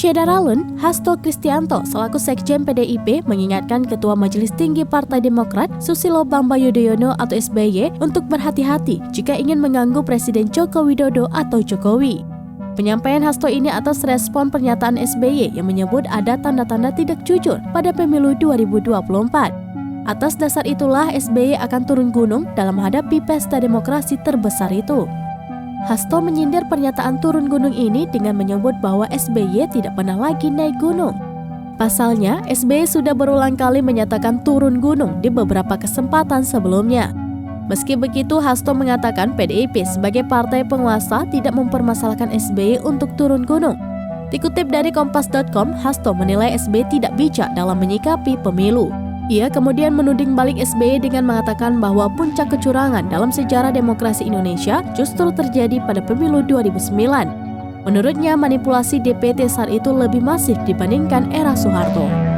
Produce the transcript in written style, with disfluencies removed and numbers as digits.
Syederalun, Hasto Kristianto selaku Sekjen PDIP mengingatkan Ketua Majelis Tinggi Partai Demokrat Susilo Bambang Yudhoyono atau SBY untuk berhati-hati jika ingin mengganggu Presiden Joko Widodo atau Jokowi. Penyampaian Hasto ini atas respon pernyataan SBY yang menyebut ada tanda-tanda tidak jujur pada pemilu 2024. Atas dasar itulah SBY akan turun gunung dalam menghadapi pesta demokrasi terbesar itu. Hasto menyindir pernyataan turun gunung ini dengan menyebut bahwa SBY tidak pernah lagi naik gunung. Pasalnya, SBY sudah berulang kali menyatakan turun gunung di beberapa kesempatan sebelumnya. Meski begitu, Hasto mengatakan PDIP sebagai partai penguasa tidak mempermasalahkan SBY untuk turun gunung. Dikutip dari Kompas.com, Hasto menilai SBY tidak bijak dalam menyikapi pemilu. Ia kemudian menuding balik SBY dengan mengatakan bahwa puncak kecurangan dalam sejarah demokrasi Indonesia justru terjadi pada pemilu 2009. Menurutnya, manipulasi DPT saat itu lebih masif dibandingkan era Soeharto.